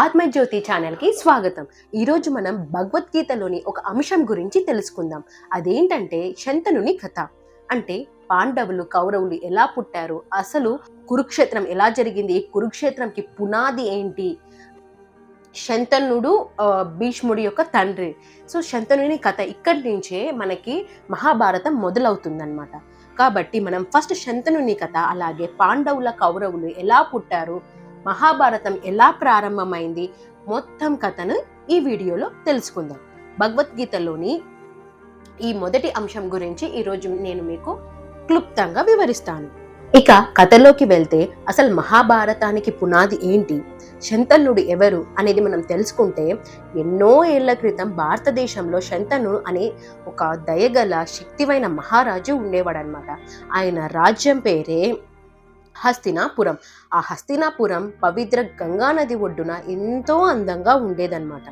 ఆత్మజ్యోతి ఛానల్కి స్వాగతం. ఈరోజు మనం భగవద్గీతలోని ఒక అంశం గురించి తెలుసుకుందాం. అదేంటంటే శంతనుని కథ. అంటే పాండవులు కౌరవులు ఎలా పుట్టారు, అసలు కురుక్షేత్రం ఎలా జరిగింది, కురుక్షేత్రంకి పునాది ఏంటి, శంతనుడు భీష్ముడి యొక్క తండ్రి. సో శంతనుని కథ ఇక్కడి నుంచే మనకి మహాభారతం మొదలవుతుందన్నమాట. కాబట్టి మనం ఫస్ట్ శంతనుని కథ, అలాగే పాండవుల కౌరవులు ఎలా పుట్టారు, మహాభారతం ఎలా ప్రారంభమైంది, మొత్తం కథను ఈ వీడియోలో తెలుసుకుందాం. భగవద్గీతలోని ఈ మొదటి అంశం గురించి ఈరోజు నేను మీకు క్లుప్తంగా వివరిస్తాను. ఇక కథలోకి వెళ్తే అసలు మహాభారతానికి పునాది ఏంటి, శంతనుడు ఎవరు అనేది మనం తెలుసుకుంటే, ఎన్నో ఏళ్ల క్రితం భారతదేశంలో శంతనుడు అనే ఒక దయగల శక్తివైన మహారాజు ఉండేవాడనమాట. ఆయన రాజ్యం పేరే హస్తినాపురం. ఆ హస్తినాపురం పవిత్ర గంగానది ఒడ్డున ఎంతో అందంగా ఉండేదన్నమాట.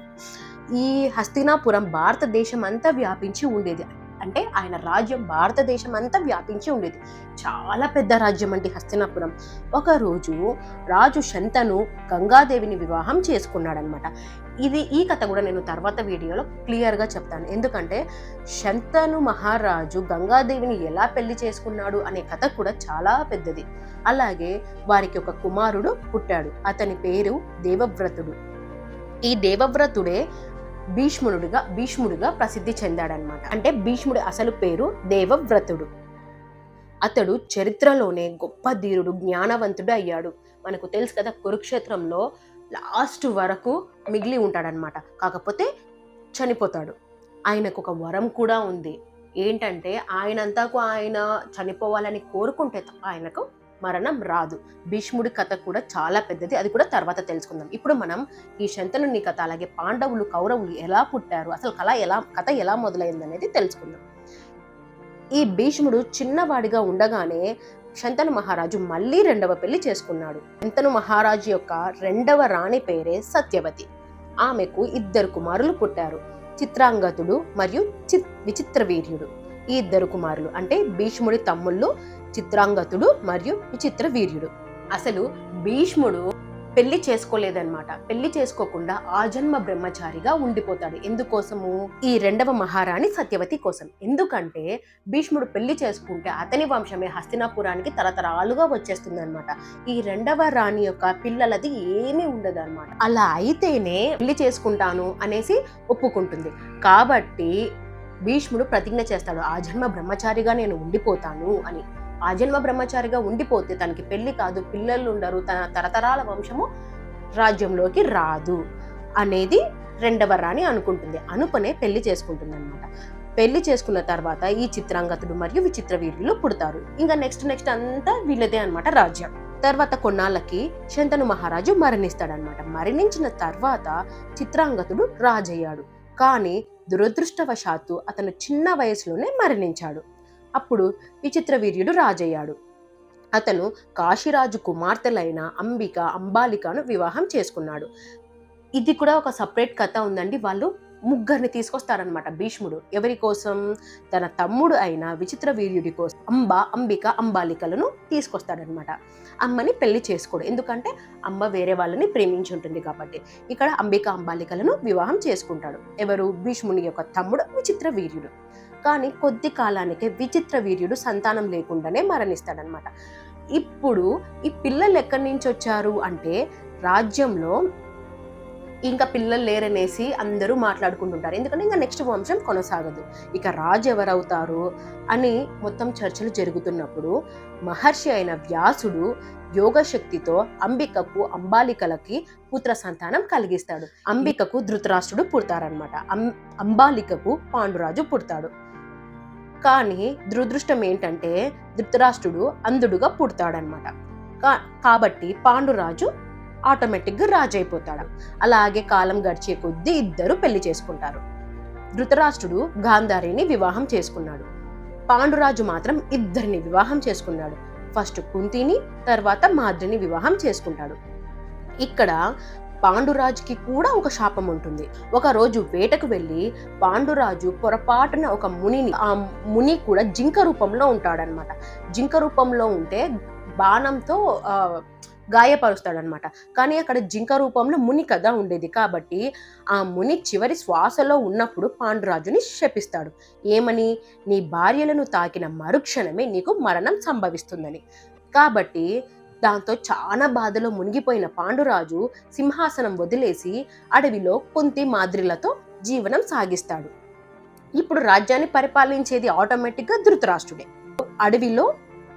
ఈ హస్తినాపురం భారతదేశం అంతా వ్యాపించి ఉండేది. అంటే ఆయన రాజ్యం భారతదేశం అంతా వ్యాపించి ఉండేది. చాలా పెద్ద రాజ్యం అండి హస్తినాపురం. ఒకరోజు రాజు శంతను గంగాదేవిని వివాహం చేసుకున్నాడనమాట. ఈ కథ కూడా నేను తర్వాత వీడియోలో క్లియర్గా చెప్తాను. ఎందుకంటే శంతను మహారాజు గంగాదేవిని ఎలా పెళ్లి చేసుకున్నాడు అనే కథ కూడా చాలా పెద్దది. అలాగే వారికి ఒక కుమారుడు పుట్టాడు. అతని పేరు దేవవ్రతుడు. ఈ దేవవ్రతుడే భీష్ముడిగా ప్రసిద్ధి చెందాడనమాట. అంటే భీష్ముడి అసలు పేరు దేవవ్రతుడు. అతడు చరిత్రలోనే గొప్ప ధీరుడు, జ్ఞానవంతుడు అయ్యాడు. మనకు తెలుసు కదా, కురుక్షేత్రంలో లాస్ట్ వరకు మిగిలి ఉంటాడనమాట. కాకపోతే చనిపోతాడు. ఆయనకు ఒక వరం కూడా ఉంది. ఏంటంటే ఆయనంతకు ఆయన చనిపోవాలని కోరుకుంటే ఆయనకు మరణం రాదు. భీష్ముడి కథ కూడా చాలా పెద్దది, అది కూడా తర్వాత తెలుసుకుందాం. ఇప్పుడు మనం ఈ శంతనుని కథ, అలాగే పాండవులు కౌరవులు ఎలా పుట్టారు, అసలు కథ ఎలా మొదలైంది అనేది తెలుసుకుందాం. ఈ భీష్ముడు చిన్నవాడిగా ఉండగానే శంతను మహారాజు మళ్ళీ రెండవ పెళ్లి చేసుకున్నాడు. శంతను మహారాజు యొక్క రెండవ రాణి పేరే సత్యవతి. ఆమెకు 2 కుమారులు పుట్టారు, చిత్రాంగతుడు మరియు విచిత్రవీర్యుడు. ఈ 2 కుమారులు అంటే భీష్ముడి తమ్ముళ్ళు చిత్రాంగతుడు మరియు విచిత్రవీర్యుడు. అసలు భీష్ముడు పెళ్లి చేసుకోలేదన్నమాట. పెళ్లి చేసుకోకుండా ఆజన్మ బ్రహ్మచారిగా ఉండిపోతాడు. ఎందుకోసము? ఈ రెండవ మహారాణి సత్యవతి కోసం. ఎందుకంటే భీష్ముడు పెళ్లి చేసుకుంటే అతని వంశమే హస్తినాపురానికి తరతరాలుగా వచ్చేస్తుంది అనమాట. ఈ రెండవ రాణి యొక్క పిల్లలది ఏమీ ఉండదు అనమాట. అలా అయితేనే పెళ్లి చేసుకుంటాను అనేసి ఒప్పుకుంటుంది. కాబట్టి భీష్ముడు ప్రతిజ్ఞ చేస్తాడు, ఆజన్మ బ్రహ్మచారిగా నేను ఉండిపోతాను అని. ఆజన్మ బ్రహ్మచారిగా ఉండిపోతే తనకి పెళ్లి కాదు, పిల్లలు ఉండరు, తన తరతరాల వంశము రాజ్యంలోకి రాదు అనేది రెండవ రాణి అనుకుంటుంది. అనుకునే పెళ్లి చేసుకుంటుంది అనమాట. పెళ్లి చేసుకున్న తర్వాత ఈ చిత్రాంగతుడు మరియు విచిత్రవీర్యులు పుడతారు. ఇంకా నెక్స్ట్ అంతా వీళ్ళదే అనమాట రాజ్యం. తర్వాత కొన్నాళ్ళకి శంతను మహారాజు మరణిస్తాడనమాట. మరణించిన తర్వాత చిత్రాంగతుడు రాజయ్యాడు. కానీ దురదృష్టవశాత్తు అతను చిన్న వయసులోనే మరణించాడు. అప్పుడు విచిత్రవీర్యుడు రాజయ్యాడు. అతను కాశీరాజు కుమార్తెలైన అంబాలికను వివాహం చేసుకున్నాడు. ఇది కూడా ఒక సపరేట్ కథ ఉందండి. వాళ్ళు ముగ్గురిని తీసుకొస్తారనమాట భీష్ముడు. ఎవరి కోసం? తన తమ్ముడు అయిన విచిత్రవీర్యుడి కోసం అంబాలికలను తీసుకొస్తాడనమాట. అమ్మని పెళ్లి చేసుకోడు, ఎందుకంటే అమ్మ వేరే వాళ్ళని ప్రేమించి ఉంటుంది కాబట్టి. ఇక్కడ అంబాలికలను వివాహం చేసుకుంటాడు. ఎవరు? భీష్ముని యొక్క తమ్ముడు విచిత్రవీర్యుడు. కానీ కొద్ది కాలానికే విచిత్రవీర్యుడు సంతానం లేకుండానే మరణిస్తాడనమాట. ఇప్పుడు ఈ పిల్లలు ఎక్కడి నుంచి వచ్చారు అంటే, రాజ్యంలో ఇంకా పిల్లలు లేరనేసి అందరూ మాట్లాడుకుంటుంటారు. ఎందుకంటే ఇంకా నెక్స్ట్ వంశం కొనసాగదు. ఇక రాజు ఎవరవుతారు అని మొత్తం చర్చలు జరుగుతున్నప్పుడు మహర్షి అయిన వ్యాసుడు యోగశక్తితో అంబాలికలకి పుత్ర సంతానం కలిగిస్తాడు. అంబికకు ధృతరాష్ట్రుడు పుడతారనమాట. అంబాలికకు పాండురాజు పుడతాడు. కానీ దురదృష్టం ఏంటంటే ధృతరాష్ట్రుడు అంధుడుగా పుడతాడనమాట. కాబట్టి పాండురాజు ఆటోమేటిక్గా రాజు అయిపోతాడు. అలాగే కాలం గడిచే కొద్దీ ఇద్దరు పెళ్లి చేసుకుంటారు. ధృతరాష్ట్రుడు గాంధారిని వివాహం చేసుకున్నాడు. పాండురాజు మాత్రం 2 వివాహం చేసుకున్నాడు. ఫస్ట్ కుంతిని, తర్వాత మాద్రిని వివాహం చేసుకుంటాడు. ఇక్కడ పాండురాజుకి కూడా ఒక శాపం ఉంటుంది. ఒక రోజు వేటకు వెళ్ళి పాండురాజు పొరపాటున ఒక మునిని, ఆ ముని కూడా జింక రూపంలో ఉంటాడనమాట. జింక రూపంలో ఉంటే బాణంతో గాయపరుస్తాడనమాట. కానీ అక్కడ జింక రూపంలో ముని కదా ఉండేది, కాబట్టి ఆ ముని చివరి శ్వాసలో ఉన్నప్పుడు పాండురాజుని శపిస్తాడు. ఏమని? నీ భార్యలను తాకిన మరుక్షణమే నీకు మరణం సంభవిస్తుందని. కాబట్టి దాంతో చాలా బాధలో మునిగిపోయిన పాండురాజు సింహాసనం వదిలేసి అడవిలో కుంతి మాద్రిలతో జీవనం సాగిస్తాడు. ఇప్పుడు రాజ్యాన్ని పరిపాలించేది ఆటోమేటిక్గా ధృతరాష్ట్రుడే. అడవిలో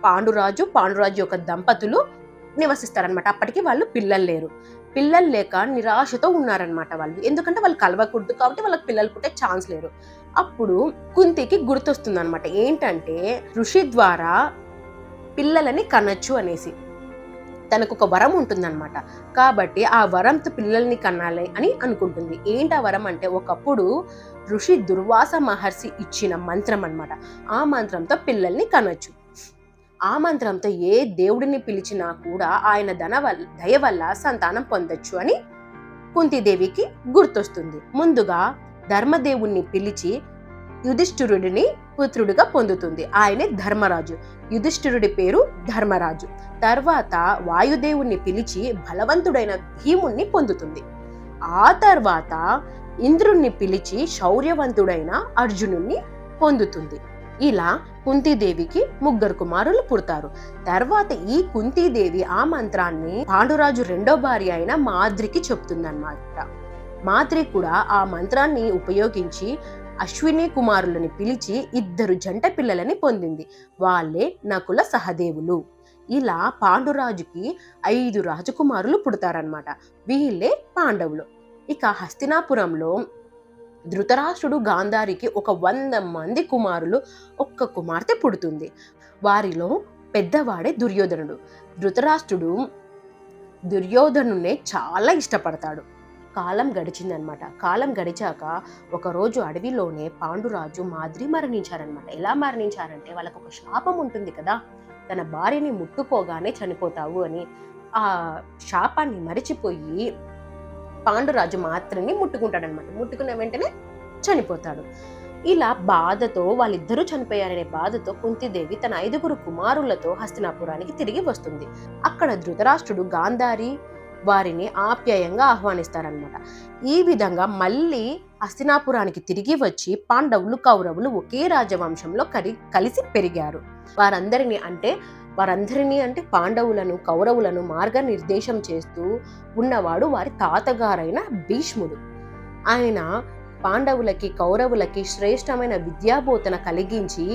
పాండురాజు యొక్క దంపతులు నివసిస్తారనమాట. అప్పటికి వాళ్ళు పిల్లలు లేరు. పిల్లలు లేక నిరాశతో ఉన్నారనమాట వాళ్ళు. ఎందుకంటే వాళ్ళు కలవకూడదు కాబట్టి వాళ్ళకి పిల్లలు పుట్టే ఛాన్స్ లేరు. అప్పుడు కుంతికి గుర్తొస్తుంది అనమాట. ఏంటంటే ఋషి ద్వారా పిల్లలని కనొచ్చు అనేసి తనకు ఒక వరం ఉంటుందన్నమాట. కాబట్టి ఆ వరంతో పిల్లల్ని కనాలి అని అనుకుంటుంది. ఏంటి ఆ వరం అంటే, ఒకప్పుడు ఋషి దుర్వాస మహర్షి ఇచ్చిన మంత్రం అన్నమాట. ఆ మంత్రంతో పిల్లల్ని కనొచ్చు. ఆ మంత్రంతో ఏ దేవుడిని పిలిచినా కూడా ఆయన దయ వల్ల సంతానం పొందొచ్చు అని కుంతీదేవికి గుర్తొస్తుంది. ముందుగా ధర్మదేవుణ్ణి పిలిచి యుధిష్ఠిరుడిని పుత్రుడిగా పొందుతుంది. ఆయనే ధర్మరాజు. యుధిష్ఠిరుడి పేరు ధర్మరాజు. తర్వాత వాయుదేవుణ్ణి పిలిచి బలవంతుడైన భీముణ్ణి పొందుతుంది. ఆ తర్వాత ఇంద్రుణ్ణి పిలిచి శౌర్యవంతుడైన అర్జునుణ్ణి పొందుతుంది. ఇలా కుంతీదేవికి 3 కుమారులు పుడతారు. తర్వాత ఈ కుంతీదేవి ఆ మంత్రాన్ని పాండురాజు రెండో భార్య అయిన మాద్రికి చెప్తుందన్నమాట. మాద్రి కూడా ఆ మంత్రాన్ని ఉపయోగించి అశ్విని కుమారులని పిలిచి 2 జంట పిల్లలని పొందింది. వాళ్ళే నకుల సహదేవులు. ఇలా పాండురాజుకి 5 రాజకుమారులు పుడతారనమాట. వీళ్ళే పాండవులు. ఇక హస్తినాపురంలో ధృతరాష్ట్రుడు గాంధారికి ఒక 100 మంది కుమారులు, 1 కుమార్తె పుడుతుంది. వారిలో పెద్దవాడే దుర్యోధనుడు. ధృతరాష్ట్రుడు దుర్యోధనునే చాలా ఇష్టపడతాడు. కాలం గడిచిందనమాట. కాలం గడిచాక ఒకరోజు అడవిలోనే పాండురాజు మాద్రి మరణించారనమాట. ఎలా మరణించారంటే, వాళ్ళకు ఒక శాపం ఉంటుంది కదా, తన భార్యని ముట్టుకోగానే చనిపోతావు అని. ఆ శాపాన్ని మరిచిపోయి పాండురాజు మాత్రని ముట్టుకుంటాడనమాట. ముట్టుకున్న వెంటనే చనిపోతాడు. ఇలా బాధతో, వాళ్ళిద్దరూ చనిపోయారనే బాధతో కుంతీదేవి తన 5 కుమారులతో హస్తినాపురానికి తిరిగి వస్తుంది. అక్కడ ధృతరాష్ట్రుడు గాంధారి వారిని ఆప్యాయంగా ఆహ్వానిస్తారనమాట. ఈ విధంగా మళ్ళీ హస్తినాపురానికి తిరిగి వచ్చి పాండవులు కౌరవులు ఒకే రాజవంశంలో కలిసి పెరిగారు. వారందరినీ అంటే పాండవులను కౌరవులను మార్గనిర్దేశం చేస్తూ ఉన్నవాడు వారి తాతగారైన భీష్ముడు. ఆయన పాండవులకి కౌరవులకి శ్రేష్టమైన విద్యాబోధన కలిగించి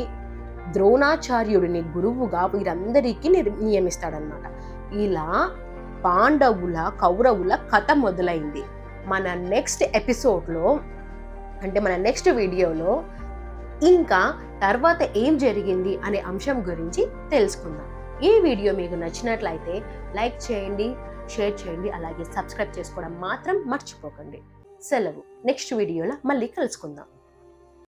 ద్రోణాచార్యుడిని గురువుగా వీరందరికీ నియమిస్తాడనమాట. ఇలా పాండవుల కౌరవుల కథ మొదలైంది. మన నెక్స్ట్ ఎపిసోడ్లో మన నెక్స్ట్ వీడియోలో ఇంకా తర్వాత ఏం జరిగింది అనే అంశం గురించి తెలుసుకుందాం. ఈ వీడియో మీకు నచ్చినట్లయితే లైక్ చేయండి, షేర్ చేయండి, అలాగే సబ్స్క్రైబ్ చేసుకోవడం మాత్రం మర్చిపోకండి. సెలవు. నెక్స్ట్ వీడియోలో మళ్ళీ కలుసుకుందాం.